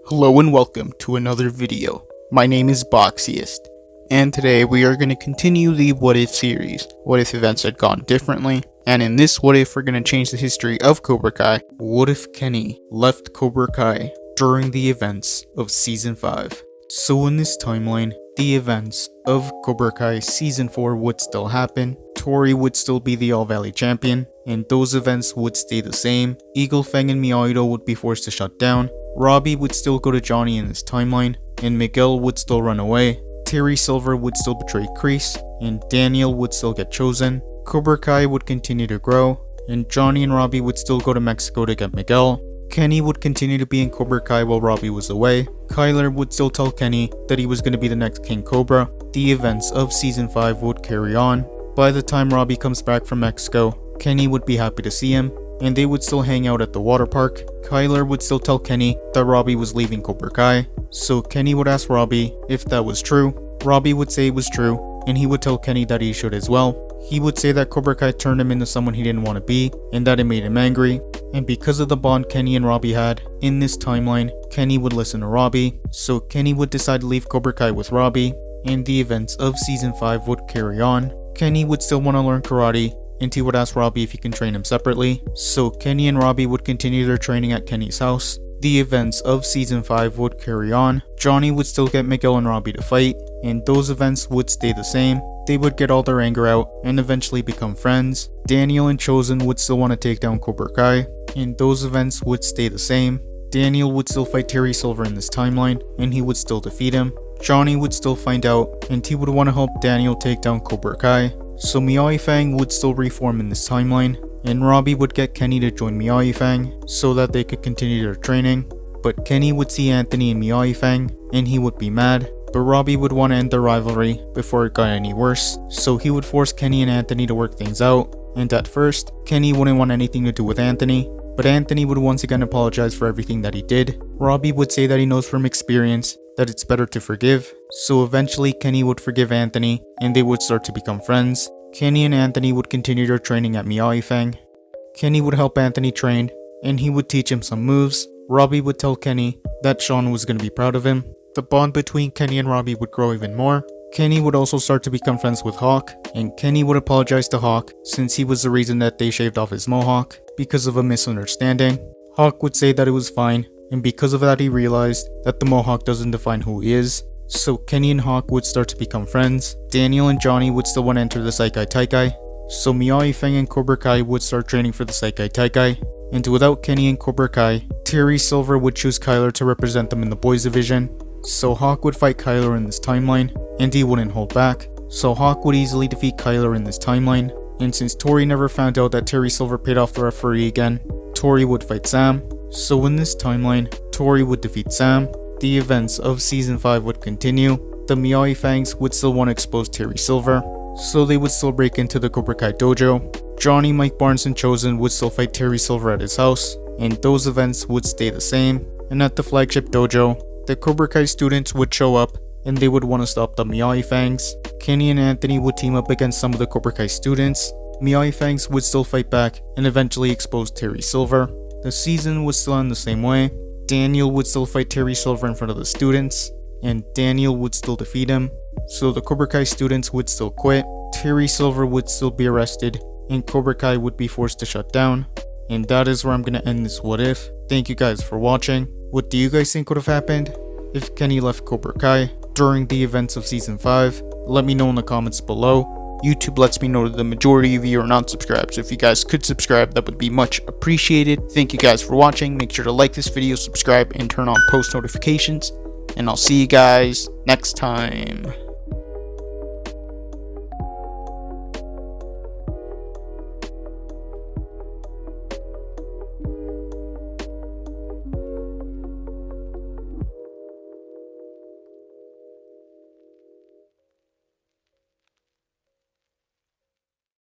Hello and welcome to another video. My name is Boxiest, and today we are going to continue the What If series. What if events had gone differently? And in this What If, we're going to change the history of Cobra Kai. What if Kenny left Cobra Kai during the events of Season 5? So in this timeline, the events of Cobra Kai Season 4 would still happen. Tori would still be the All Valley champion, and those events would stay the same. Eagle Fang and Miyagi would be forced to shut down. Robbie would still go to Johnny in this timeline, and Miguel would still run away. Terry Silver would still betray Kreese, and Daniel would still get chosen. Cobra Kai would continue to grow, and Johnny and Robbie would still go to Mexico to get Miguel. Kenny would continue to be in Cobra Kai while Robbie was away. Kyler would still tell Kenny that he was going to be the next King Cobra. The events of Season 5 would carry on. By the time Robbie comes back from Mexico, Kenny would be happy to see him, and they would still hang out at the water park. Kyler would still tell Kenny that Robbie was leaving Cobra Kai, so Kenny would ask Robbie if that was true. Robbie would say it was true, and he would tell Kenny that he should as well. He would say that Cobra Kai turned him into someone he didn't want to be, and that it made him angry. And because of the bond Kenny and Robbie had, in this timeline, Kenny would listen to Robbie, so Kenny would decide to leave Cobra Kai with Robbie, and the events of Season 5 would carry on. Kenny would still want to learn karate, and he would ask Robbie if he can train him separately, so Kenny and Robbie would continue their training at Kenny's house. The events of Season 5 would carry on. Johnny would still get Miguel and Robbie to fight, and those events would stay the same. They would get all their anger out and eventually become friends. Daniel and Chosen would still want to take down Cobra Kai, and those events would stay the same. Daniel would still fight Terry Silver in this timeline, and he would still defeat him. Johnny would still find out, and he would want to help Daniel take down Cobra Kai. So Miyagi Fang would still reform in this timeline, and Robbie would get Kenny to join Miyagi Fang so that they could continue their training. But Kenny would see Anthony and Miyagi Fang, and he would be mad. But Robbie would want to end the rivalry before it got any worse, so he would force Kenny and Anthony to work things out. And at first, Kenny wouldn't want anything to do with Anthony, but Anthony would once again apologize for everything that he did. Robbie would say that he knows from experience that it's better to forgive, so eventually Kenny would forgive Anthony, and they would start to become friends. Kenny and Anthony would continue their training at Miyagi Fang. Kenny would help Anthony train, and he would teach him some moves. Robbie would tell Kenny that Sean was going to be proud of him. The bond between Kenny and Robbie would grow even more. Kenny would also start to become friends with Hawk, and Kenny would apologize to Hawk since he was the reason that they shaved off his mohawk because of a misunderstanding. Hawk would say that it was fine, and because of that he realized that the mohawk doesn't define who he is. So Kenny and Hawk would start to become friends. Daniel and Johnny would still want to enter the Seikai Taikai, so Miyagi Fang and Cobra Kai would start training for the Seikai Taikai. And without Kenny and Cobra Kai, Terry Silver would choose Kyler to represent them in the boys division. So Hawk would fight Kyler in this timeline, and he wouldn't hold back. So Hawk would easily defeat Kyler in this timeline, and since Tori never found out that Terry Silver paid off the referee again, Tori would fight Sam. So in this timeline, Tori would defeat Sam. The events of Season 5 would continue. The Miyagi Fangs would still want to expose Terry Silver, so they would still break into the Cobra Kai dojo. Johnny, Mike Barnes, and Chosen would still fight Terry Silver at his house, and those events would stay the same. And at the flagship dojo, the Cobra Kai students would show up, and they would want to stop the Miyagi Fangs. Kenny and Anthony would team up against some of the Cobra Kai students. Miyagi Fangs would still fight back and eventually expose Terry Silver. The season would still end the same way. Daniel would still fight Terry Silver in front of the students, and Daniel would still defeat him. So the Cobra Kai students would still quit. Terry Silver would still be arrested, and Cobra Kai would be forced to shut down. And that is where I'm gonna end this What If. Thank you guys for watching. What do you guys think would have happened if Kenny left Cobra Kai during the events of Season 5? Let me know in the comments below. YouTube lets me know that the majority of you are not subscribed, so if you guys could subscribe, that would be much appreciated. Thank you guys for watching. Make sure to like this video, subscribe, and turn on post notifications. And I'll see you guys next time.